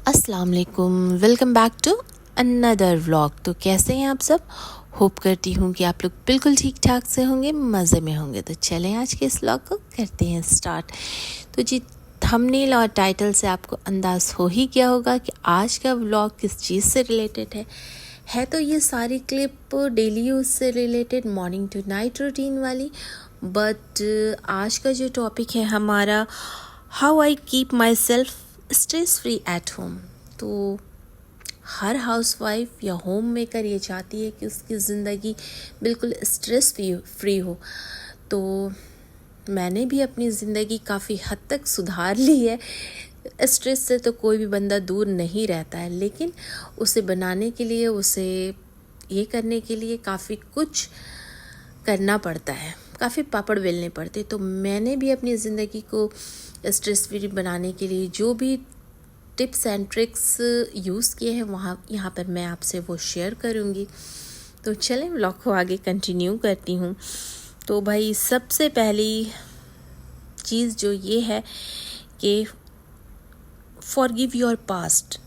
अस्सलाम वालेकुम, welcome back to another vlog. तो कैसे हैं आप सब? होप करती हूँ कि आप लोग बिल्कुल ठीक ठाक से होंगे, मज़े में होंगे। तो चलें आज के इस व्लॉग को करते हैं स्टार्ट। तो जी, थंबनेल और टाइटल से आपको अंदाज़ हो ही गया होगा कि आज का व्लॉग किस चीज़ से रिलेटेड है तो ये सारी क्लिप डेली यूज़ से related, morning to night routine वाली। बट आज का जो टॉपिक है हमारा, how I keep myself stress free at home. तो हर हाउसवाइफ या होम मेकर ये चाहती है कि उसकी ज़िंदगी बिल्कुल स्ट्रेस फ्री हो। तो मैंने भी अपनी ज़िंदगी काफ़ी हद तक सुधार ली है। स्ट्रेस से तो कोई भी बंदा दूर नहीं रहता है, लेकिन उसे बनाने के लिए, उसे ये करने के लिए काफ़ी कुछ करना पड़ता है, काफ़ी पापड़ बेलने पड़ते। तो मैंने भी अपनी ज़िंदगी को स्ट्रेस फ्री बनाने के लिए जो भी टिप्स एंड ट्रिक्स यूज़ किए हैं यहाँ पर मैं आपसे वो शेयर करूँगी। तो चलें व्लॉग को आगे कंटिन्यू करती हूँ। तो भाई, सबसे पहली चीज़ जो ये है कि फॉरगिव योर पास्ट।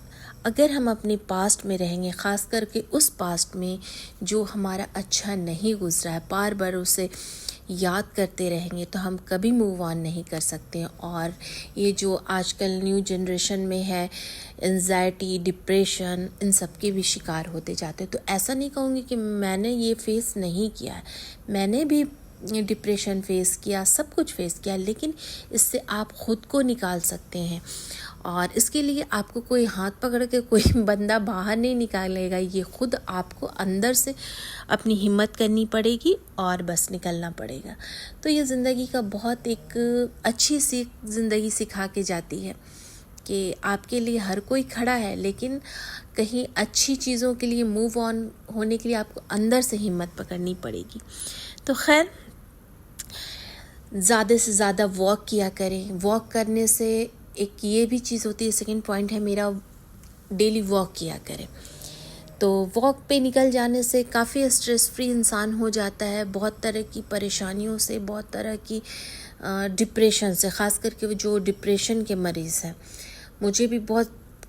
अगर हम अपने पास्ट में रहेंगे, ख़ास करके उस पास्ट में जो हमारा अच्छा नहीं गुजरा है, बार बार उसे याद करते रहेंगे तो हम कभी मूव ऑन नहीं कर सकते हैं। और ये जो आजकल न्यू जनरेशन में है, एंजाइटी, डिप्रेशन, इन सब के भी शिकार होते जाते हैं। तो ऐसा नहीं कहूँगी कि मैंने ये फेस नहीं किया है, मैंने भी डिप्रेशन फेस किया, सब कुछ फेस किया, लेकिन इससे आप ख़ुद को निकाल सकते हैं। और इसके लिए आपको कोई हाथ पकड़ के कोई बंदा बाहर नहीं निकालेगा, ये खुद आपको अंदर से अपनी हिम्मत करनी पड़ेगी और बस निकलना पड़ेगा। तो ये ज़िंदगी का बहुत एक अच्छी सी ज़िंदगी सिखा के जाती है कि आपके लिए हर कोई खड़ा है, लेकिन कहीं अच्छी चीज़ों के लिए मूव ऑन होने के लिए आपको अंदर से हिम्मत पकड़नी पड़ेगी। तो खैर, ज़्यादा से ज़्यादा वॉक किया करें। वॉक करने से एक ये भी चीज़ होती है, सेकंड पॉइंट है मेरा, डेली वॉक किया करें। तो वॉक पे निकल जाने से काफ़ी स्ट्रेस फ्री इंसान हो जाता है, बहुत तरह की परेशानियों से, बहुत तरह की डिप्रेशन से, ख़ास करके वो जो डिप्रेशन के मरीज़ हैं। मुझे भी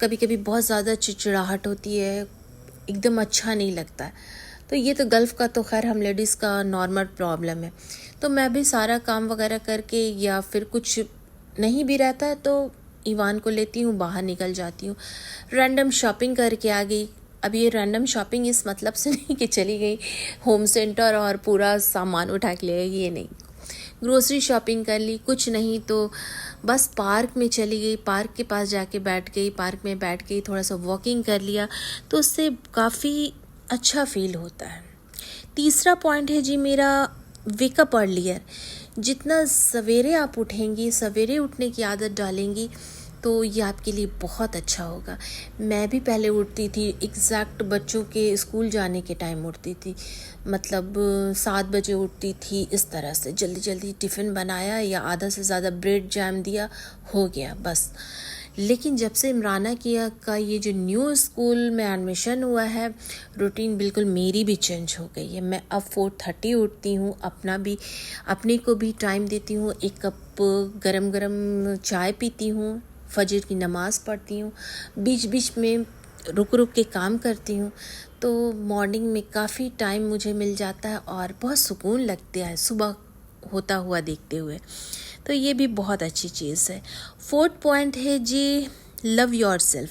कभी कभी बहुत ज़्यादा चिड़चिड़ाहट होती है, एकदम अच्छा नहीं लगता है। तो ये तो गल्फ़ का तो खैर हम लेडीज़ का नॉर्मल प्रॉब्लम है। तो मैं भी सारा काम वगैरह करके, या फिर कुछ नहीं भी रहता है तो ईवान को लेती हूँ, बाहर निकल जाती हूँ, रैंडम शॉपिंग करके आ गई। अब ये रैंडम शॉपिंग इस मतलब से नहीं कि चली गई होम सेंटर और पूरा सामान उठा के ले गई, ये नहीं। ग्रोसरी शॉपिंग कर ली, कुछ नहीं तो बस पार्क में चली गई, पार्क के पास जाके बैठ गई, पार्क में बैठ गई, थोड़ा सा वॉकिंग कर लिया, तो उससे काफ़ी अच्छा फील होता है। तीसरा पॉइंट है जी मेरा, वेकअप अर्लियर। जितना सवेरे आप उठेंगी, सवेरे उठने की आदत डालेंगी, तो ये आपके लिए बहुत अच्छा होगा। मैं भी पहले उठती थी, एग्जैक्ट बच्चों के स्कूल जाने के टाइम उठती थी, मतलब 7 बजे उठती थी। इस तरह से जल्दी जल्दी टिफ़िन बनाया या आधा से ज़्यादा ब्रेड जैम दिया, हो गया बस। लेकिन जब से इमराना किया का ये जो न्यू स्कूल में एडमिशन हुआ है, रूटीन बिल्कुल मेरी भी चेंज हो गई है। मैं अब 4:30 उठती हूँ, अपने को भी टाइम देती हूँ, 1 कप गरम गरम चाय पीती हूँ, फजर की नमाज़ पढ़ती हूँ, बीच बीच में रुक रुक के काम करती हूँ। तो मॉर्निंग में काफ़ी टाइम मुझे मिल जाता है और बहुत सुकून लगता है सुबह होता हुआ देखते हुए। तो ये भी बहुत अच्छी चीज़ है। 4th पॉइंट है जी, लव योर सेल्फ।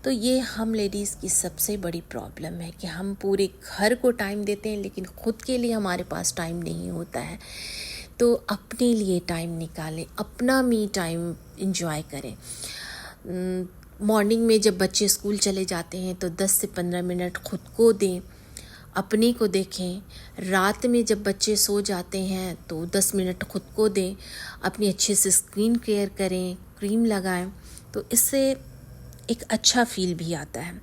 तो ये हम लेडीज़ की सबसे बड़ी प्रॉब्लम है कि हम पूरे घर को टाइम देते हैं, लेकिन ख़ुद के लिए हमारे पास टाइम नहीं होता है। तो अपने लिए टाइम निकालें, अपना मी टाइम एंजॉय करें। मॉर्निंग में जब बच्चे स्कूल चले जाते हैं तो 10 से 15 मिनट ख़ुद को दें, अपने को देखें। रात में जब बच्चे सो जाते हैं तो 10 मिनट ख़ुद को दें, अपनी अच्छे से स्किन केयर करें, क्रीम लगाएं, तो इससे एक अच्छा फील भी आता है।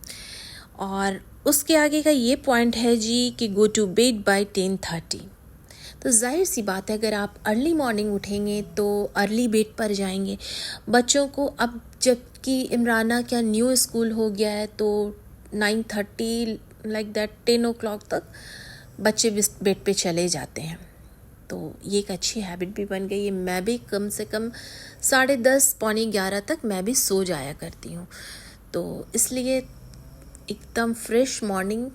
और उसके आगे का ये पॉइंट है जी कि गो टू बेड बाय 10:30। तो जाहिर सी बात है, अगर आप अर्ली मॉर्निंग उठेंगे तो अर्ली बेड पर जाएंगे। बच्चों को अब, जबकि इमराना क्या न्यू स्कूल हो गया है, तो 9:30 लाइक दैट 10 o'clock तक बच्चे बेड पे चले जाते हैं। तो ये एक अच्छी हैबिट भी बन गई है। मैं भी कम से कम 10:30 पौने 11 तक मैं भी सो जाया करती हूँ। तो इसलिए एकदम फ्रेश मॉर्निंग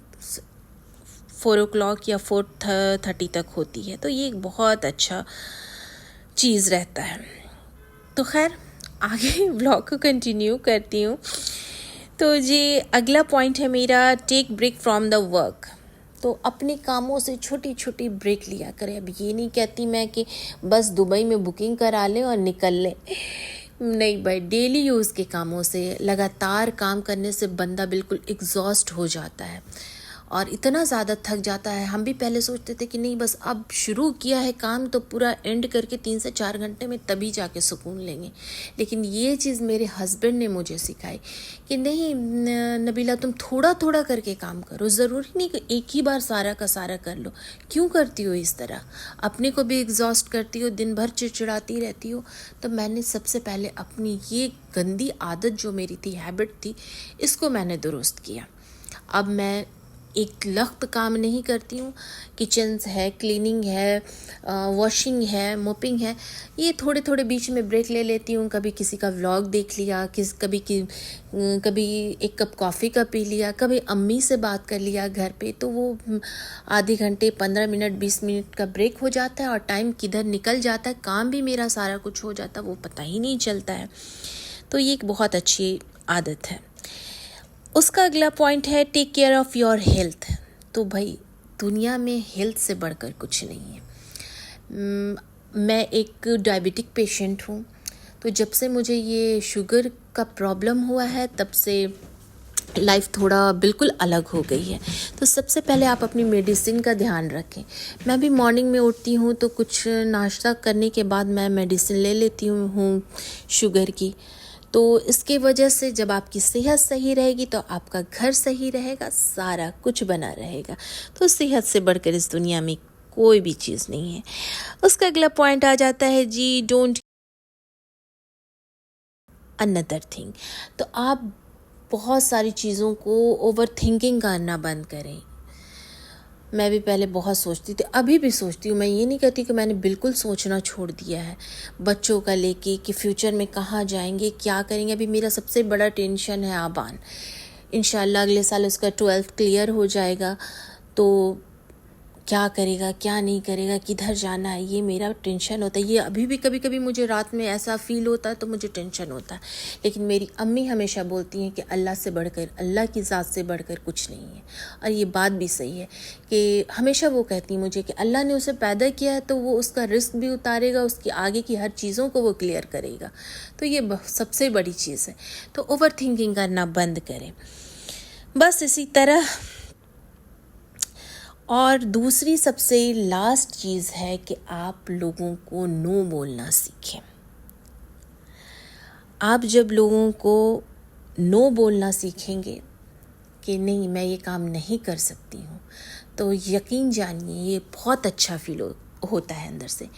4 o'clock या 4:30 तक होती है, तो ये एक बहुत अच्छा चीज़ रहता है। तो खैर आगे ब्लॉग को कंटिन्यू करती हूँ। तो ये अगला पॉइंट है मेरा, take break from the work. तो अपने कामों से छोटी छोटी ब्रेक लिया करें। अब ये नहीं कहती मैं कि बस दुबई में बुकिंग करा लें और निकल लें, नहीं भाई, डेली यूज़ के कामों से लगातार काम करने से बंदा बिल्कुल एग्जॉस्ट हो जाता है और इतना ज़्यादा थक जाता है। हम भी पहले सोचते थे कि नहीं बस अब शुरू किया है काम तो पूरा एंड करके 3 से 4 घंटे में तभी जाके सुकून लेंगे, लेकिन ये चीज़ मेरे हस्बैंड ने मुझे सिखाई कि नहीं नबीला, तुम थोड़ा थोड़ा करके काम करो, ज़रूरी नहीं कि एक ही बार सारा का सारा कर लो। क्यों करती हो इस तरह, अपने को भी एग्जॉस्ट करती हो, दिन भर चिड़चिड़ाती रहती हो। तो मैंने सबसे पहले अपनी ये गंदी आदत जो मेरी थी, हैबिट थी, इसको मैंने दुरुस्त किया। अब मैं एक लख्त काम नहीं करती हूँ। किचन्स है, क्लीनिंग है, वॉशिंग है, मोपिंग है, ये थोड़े थोड़े बीच में ब्रेक ले लेती हूँ। कभी किसी का व्लॉग देख लिया, कभी एक कप कॉफ़ी का पी लिया, कभी अम्मी से बात कर लिया घर पे, तो वो आधे घंटे 15 मिनट 20 मिनट का ब्रेक हो जाता है और टाइम किधर निकल जाता है, काम भी मेरा सारा कुछ हो जाता है, वो पता ही नहीं चलता है। तो ये एक बहुत अच्छी आदत है। उसका अगला पॉइंट है, take care of your health. तो भाई दुनिया में हेल्थ से बढ़कर कुछ नहीं है। मैं एक डायबिटिक पेशेंट हूँ, तो जब से मुझे ये शुगर का प्रॉब्लम हुआ है तब से लाइफ थोड़ा बिल्कुल अलग हो गई है। तो सबसे पहले आप अपनी मेडिसिन का ध्यान रखें। मैं भी मॉर्निंग में उठती हूँ तो कुछ नाश्ता करने के बाद मैं मेडिसिन ले लेती हूँ शुगर की। तो इसके वजह से जब आपकी सेहत सही रहेगी तो आपका घर सही रहेगा, सारा कुछ बना रहेगा। तो सेहत से बढ़कर इस दुनिया में कोई भी चीज़ नहीं है। उसका अगला पॉइंट आ जाता है जी, डोंट अनदर थिंग। तो आप बहुत सारी चीज़ों को ओवर थिंकिंग करना बंद करें। मैं भी पहले बहुत सोचती थी, अभी भी सोचती हूँ। मैं ये नहीं कहती कि मैंने बिल्कुल सोचना छोड़ दिया है बच्चों का लेके कि फ्यूचर में कहाँ जाएंगे, क्या करेंगे। अभी मेरा सबसे बड़ा टेंशन है आबान। इंशाल्लाह अगले साल उसका 12th क्लियर हो जाएगा, तो क्या करेगा क्या नहीं करेगा, किधर जाना है, ये मेरा टेंशन होता है। ये अभी भी कभी कभी मुझे रात में ऐसा फील होता है तो मुझे टेंशन होता है। लेकिन मेरी अम्मी हमेशा बोलती हैं कि अल्लाह से बढ़कर, अल्लाह की ज़ात से बढ़कर कुछ नहीं है। और ये बात भी सही है कि हमेशा वो कहती मुझे कि अल्लाह ने उसे पैदा किया है तो वो उसका रिस्क भी उतारेगा, उसकी आगे की हर चीज़ों को वो क्लियर करेगा। तो ये सबसे बड़ी चीज़ है। तो ओवर थिंकिंग करना बंद करें, बस इसी तरह। और दूसरी सबसे लास्ट चीज़ है कि आप लोगों को नो बोलना सीखें। आप जब लोगों को नो बोलना सीखेंगे कि नहीं मैं ये काम नहीं कर सकती हूँ, तो यकीन जानिए ये बहुत अच्छा फील होता है अंदर से।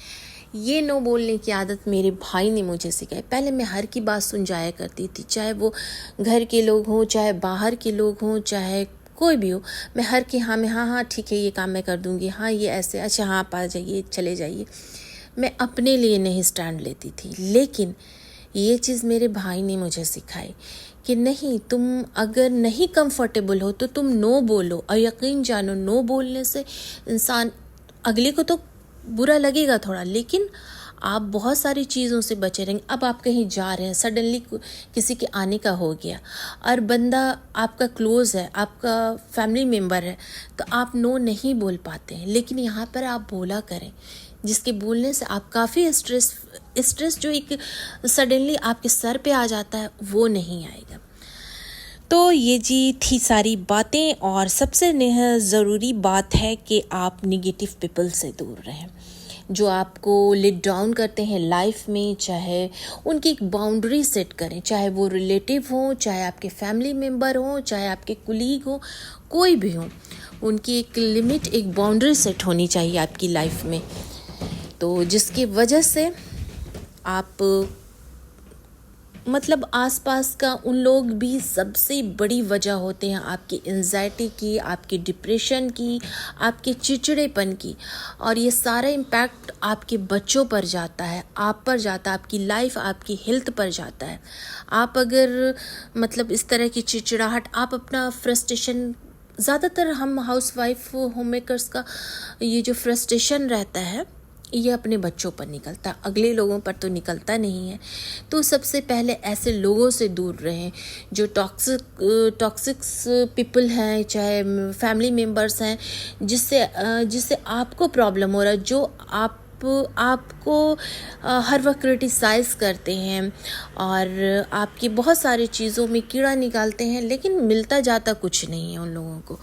ये नो बोलने की आदत मेरे भाई ने मुझे सिखाई। पहले मैं हर की बात सुन जाया करती थी, चाहे वो घर के लोग हों, चाहे बाहर के लोग हों, चाहे कोई भी हो। मैं हर की हाँ में हाँ ठीक है ये काम मैं कर दूँगी, हाँ ये ऐसे, अच्छा हाँ आप आ जाइए चले जाइए। मैं अपने लिए नहीं स्टैंड लेती थी। लेकिन ये चीज़ मेरे भाई ने मुझे सिखाई कि नहीं, तुम अगर नहीं कंफर्टेबल हो तो तुम नो बोलो। और यकीन जानो नो बोलने से इंसान, अगले को तो बुरा लगेगा थोड़ा, लेकिन आप बहुत सारी चीज़ों से बचे रहेंगे। अब आप कहीं जा रहे हैं, सडनली किसी के आने का हो गया और बंदा आपका क्लोज़ है, आपका फैमिली मेम्बर है, तो आप नो नहीं बोल पाते हैं। लेकिन यहाँ पर आप बोला करें, जिसके बोलने से आप काफ़ी स्ट्रेस जो एक सडनली आपके सर पे आ जाता है वो नहीं आएगा। तो ये जी थी सारी बातें। और सबसे ज़रूरी बात है कि आप निगेटिव पीपल से दूर रहें जो आपको लेट डाउन करते हैं लाइफ में। चाहे उनकी एक बाउंड्री सेट करें, चाहे वो रिलेटिव हो, चाहे आपके फैमिली मेम्बर हो, चाहे आपके कुलीग हो, कोई भी हो, उनकी एक लिमिट, एक बाउंड्री सेट होनी चाहिए आपकी लाइफ में। तो जिसकी वजह से आप मतलब आसपास का उन लोग भी सबसे बड़ी वजह होते हैं आपकी एंजाइटी की, आपकी डिप्रेशन की, आपके चिड़चिड़ेपन की। और ये सारा इम्पैक्ट आपके बच्चों पर जाता है, आप पर जाता है, आपकी लाइफ, आपकी हेल्थ पर जाता है। आप अगर मतलब इस तरह की चिड़चिड़ाहट, आप अपना फ्रस्ट्रेशन, ज़्यादातर हम हाउसवाइफ होम मेकर्स का ये जो फ्रस्ट्रेशन रहता है ये अपने बच्चों पर निकलता है, अगले लोगों पर तो निकलता नहीं है। तो सबसे पहले ऐसे लोगों से दूर रहें जो टॉक्सिक पीपल हैं, चाहे फैमिली मेम्बर्स हैं, जिससे आपको प्रॉब्लम हो रहा है, जो आपको हर वक्त क्रिटिसाइज़ करते हैं और आपकी बहुत सारी चीज़ों में कीड़ा निकालते हैं, लेकिन मिलता जाता कुछ नहीं है उन लोगों को।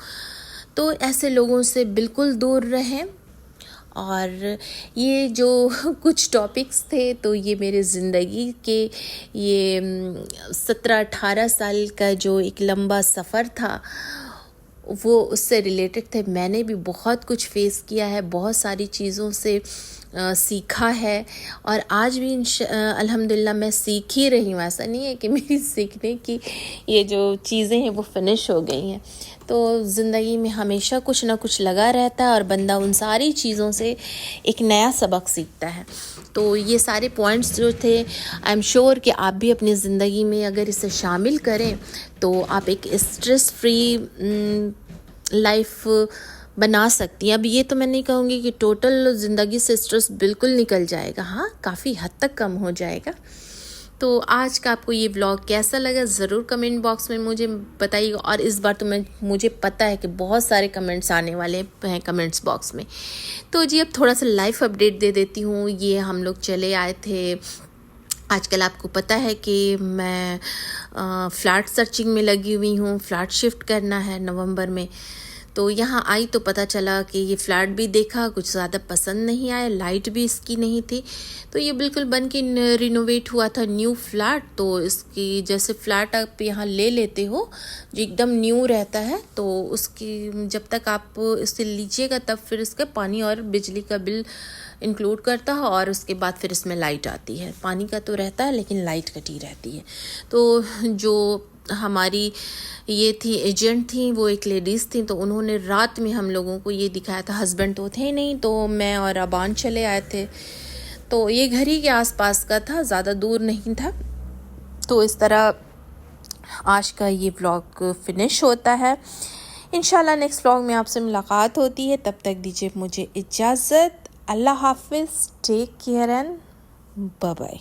तो ऐसे लोगों से बिल्कुल दूर रहें। और ये जो कुछ टॉपिक्स थे, तो ये मेरे ज़िंदगी के ये 17-18 साल का जो एक लंबा सफ़र था वो उससे रिलेटेड थे। मैंने भी बहुत कुछ फेस किया है, बहुत सारी चीज़ों से सीखा है और आज भी अल्हम्दुलिल्लाह मैं सीख ही रही हूँ। ऐसा नहीं है कि मेरी सीखने की ये जो चीज़ें हैं वो फिनिश हो गई हैं। तो ज़िंदगी में हमेशा कुछ ना कुछ लगा रहता है और बंदा उन सारी चीज़ों से एक नया सबक सीखता है। तो ये सारे पॉइंट्स जो थे, आई एम श्योर कि आप भी अपनी ज़िंदगी में अगर इसे शामिल करें तो आप एक स्ट्रेस फ्री लाइफ बना सकती हैं। अब ये तो मैं नहीं कहूँगी कि टोटल ज़िंदगी से स्ट्रेस बिल्कुल निकल जाएगा, हाँ काफ़ी हद तक कम हो जाएगा। तो आज का आपको ये व्लॉग कैसा लगा ज़रूर कमेंट बॉक्स में मुझे बताइएगा। और इस बार तो मुझे पता है कि बहुत सारे कमेंट्स आने वाले हैं कमेंट्स बॉक्स में। तो जी अब थोड़ा सा लाइफ अपडेट दे देती हूँ। ये हम लोग चले आए थे, आजकल आपको पता है कि मैं फ्लैट सर्चिंग में लगी हुई हूँ, फ्लैट शिफ्ट करना है नवंबर में। तो यहाँ आई तो पता चला कि ये फ़्लैट भी देखा, कुछ ज़्यादा पसंद नहीं आया, लाइट भी इसकी नहीं थी। तो ये बिल्कुल बन के रिनोवेट हुआ था, न्यू फ्लैट। तो इसकी जैसे फ़्लैट आप यहाँ ले लेते हो जो एकदम न्यू रहता है, तो उसकी जब तक आप इससे लीजिएगा तब फिर इसका पानी और बिजली का बिल इंक्लूड करता है और उसके बाद फिर इसमें लाइट आती है। पानी का तो रहता है लेकिन लाइट कटी रहती है। तो जो हमारी ये थी एजेंट थी, वो एक लेडीज़ थी, तो उन्होंने रात में हम लोगों को ये दिखाया था। हस्बैंड तो थे नहीं, तो मैं और अबान चले आए थे। तो ये घर ही के आसपास का था, ज़्यादा दूर नहीं था। तो इस तरह आज का ये व्लॉग फिनिश होता है। इंशाल्लाह नेक्स्ट व्लॉग में आपसे मुलाकात होती है। तब तक दीजिए मुझे इजाज़त। अल्लाह हाफिज़, take care and bye bye.